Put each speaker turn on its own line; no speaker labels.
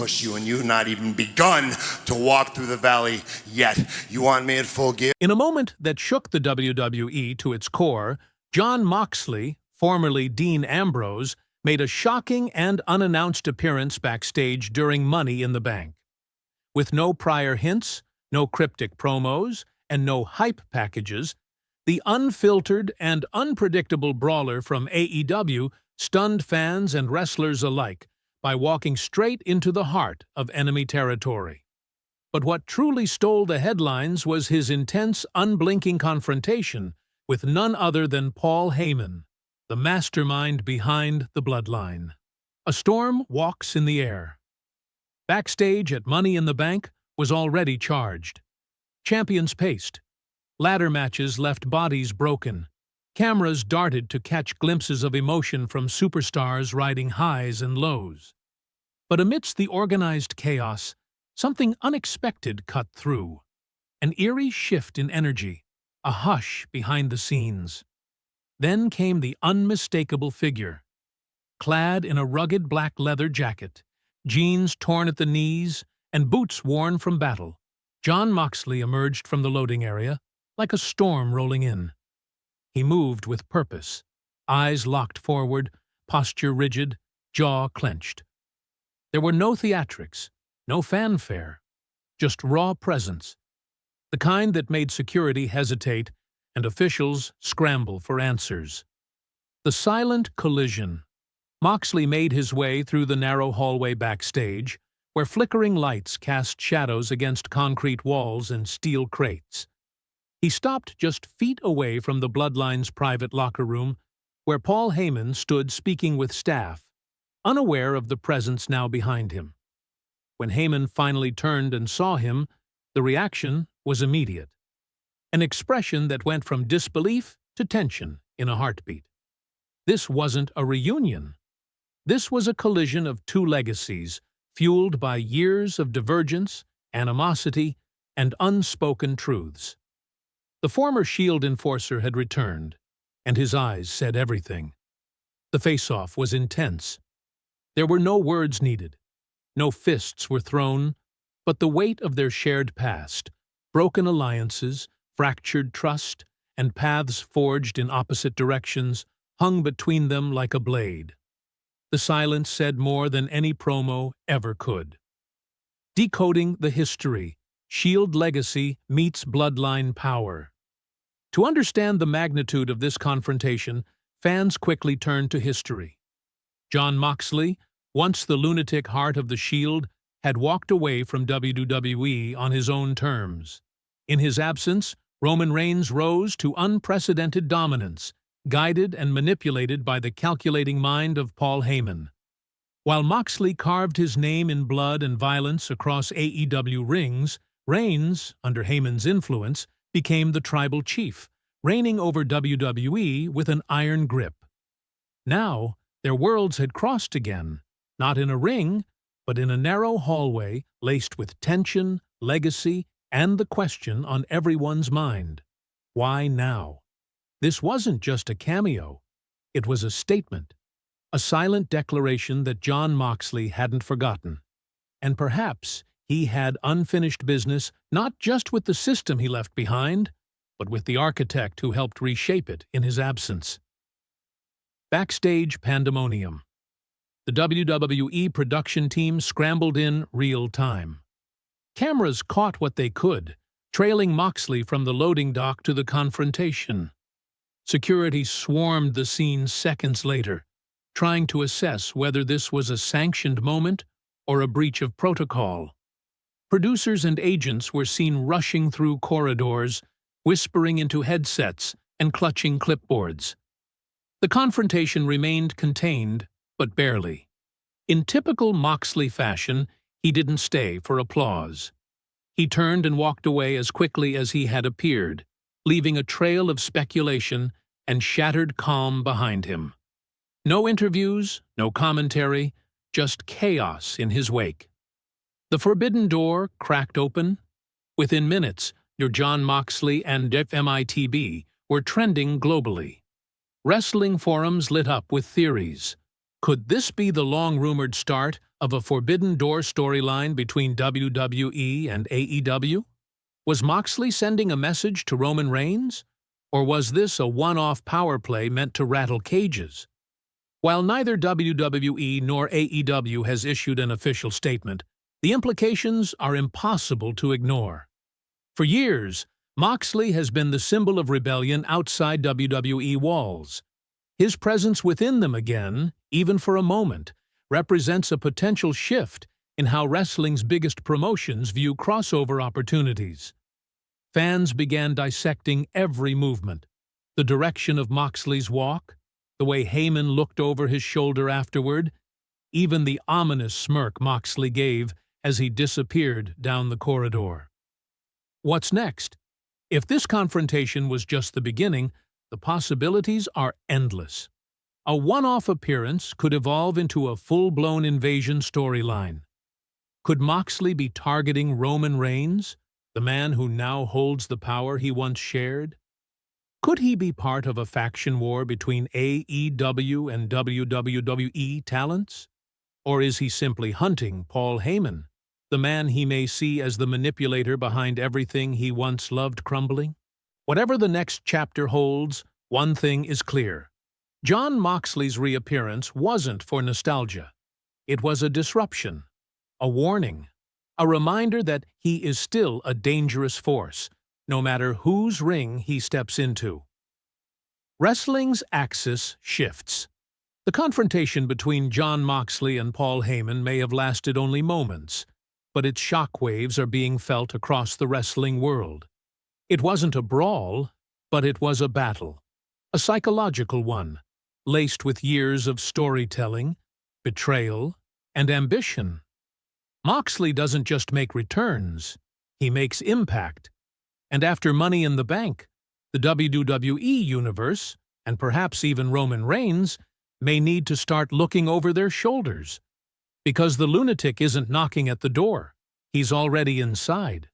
push you, and you've not even begun to walk through the valley yet. You want me at full gear?
In a moment that shook the WWE to its core, Jon Moxley, formerly Dean Ambrose, made a shocking and unannounced appearance backstage during Money in the Bank. With no prior hints, no cryptic promos, and no hype packages, the unfiltered and unpredictable brawler from AEW stunned fans and wrestlers alike by walking straight into the heart of enemy territory. But what truly stole the headlines was his intense, unblinking confrontation with none other than Paul Heyman, the mastermind behind the Bloodline. A storm walks in the air. Backstage at Money in the Bank was already charged. Champions paced. Ladder matches left bodies broken. Cameras darted to catch glimpses of emotion from superstars riding highs and lows. But amidst the organized chaos, something unexpected cut through. An eerie shift in energy, a hush behind the scenes. Then came the unmistakable figure. Clad in a rugged black leather jacket, jeans torn at the knees, and boots worn from battle, Jon Moxley emerged from the loading area like a storm rolling in. He moved with purpose, eyes locked forward, posture rigid, jaw clenched. There were no theatrics, no fanfare, just raw presence, the kind that made security hesitate and officials scramble for answers. The silent collision. Moxley made his way through the narrow hallway backstage, where flickering lights cast shadows against concrete walls and steel crates. He stopped just feet away from the Bloodline's private locker room, where Paul Heyman stood speaking with staff, unaware of the presence now behind him. When Heyman finally turned and saw him, the reaction was immediate. An expression that went from disbelief to tension in a heartbeat. This wasn't a reunion. This was a collision of two legacies, fueled by years of divergence, animosity, and unspoken truths. The former Shield enforcer had returned, and his eyes said everything. The face-off was intense. There were no words needed. No fists were thrown, but the weight of their shared past, broken alliances, fractured trust, and paths forged in opposite directions hung between them like a blade. The silence said more than any promo ever could. Decoding the history, Shield legacy meets Bloodline power. To understand the magnitude of this confrontation, fans quickly turned to history. Jon Moxley, once the lunatic heart of the Shield, had walked away from WWE on his own terms. In his absence, Roman Reigns rose to unprecedented dominance, guided and manipulated by the calculating mind of Paul Heyman. While Moxley carved his name in blood and violence across AEW rings, Reigns, under Heyman's influence, became the tribal chief, reigning over WWE with an iron grip. Now, their worlds had crossed again, not in a ring, but in a narrow hallway laced with tension, legacy, and the question on everyone's mind. Why now? This wasn't just a cameo. It was a statement, a silent declaration that Jon Moxley hadn't forgotten. And perhaps he had unfinished business not just with the system he left behind, but with the architect who helped reshape it in his absence. Backstage pandemonium. The WWE production team scrambled in real time. Cameras caught what they could, trailing Moxley from the loading dock to the confrontation. Security swarmed the scene seconds later, trying to assess whether this was a sanctioned moment or a breach of protocol. Producers and agents were seen rushing through corridors, whispering into headsets and clutching clipboards. The confrontation remained contained, but barely. In typical Moxley fashion, he didn't stay for applause. He turned and walked away as quickly as he had appeared, leaving a trail of speculation and shattered calm behind him. No interviews, no commentary, just chaos in his wake. The forbidden door cracked open. Within minutes, your Jon Moxley and MITB were trending globally. Wrestling forums lit up with theories. Could this be the long-rumored start of a Forbidden Door storyline between WWE and AEW? Was Moxley sending a message to Roman Reigns? Or was this a one-off power play meant to rattle cages? While neither WWE nor AEW has issued an official statement, the implications are impossible to ignore. For years, Moxley has been the symbol of rebellion outside WWE walls. His presence within them again, even for a moment, represents a potential shift in how wrestling's biggest promotions view crossover opportunities. Fans began dissecting every movement, the direction of Moxley's walk, the way Heyman looked over his shoulder afterward, even the ominous smirk Moxley gave as he disappeared down the corridor. What's next? If this confrontation was just the beginning, the possibilities are endless. A one-off appearance could evolve into a full-blown invasion storyline. Could Moxley be targeting Roman Reigns, the man who now holds the power he once shared? Could he be part of a faction war between AEW and WWE talents? Or is he simply hunting Paul Heyman, the man he may see as the manipulator behind everything he once loved crumbling? Whatever the next chapter holds, one thing is clear. Jon Moxley's reappearance wasn't for nostalgia. It was a disruption, a warning, a reminder that he is still a dangerous force, no matter whose ring he steps into. Wrestling's axis shifts. The confrontation between Jon Moxley and Paul Heyman may have lasted only moments, but its shockwaves are being felt across the wrestling world. It wasn't a brawl, but it was a battle, a psychological one, laced with years of storytelling, betrayal, and ambition. Moxley doesn't just make returns, he makes impact. And after Money in the Bank, the WWE Universe, and perhaps even Roman Reigns, may need to start looking over their shoulders. Because the lunatic isn't knocking at the door, he's already inside.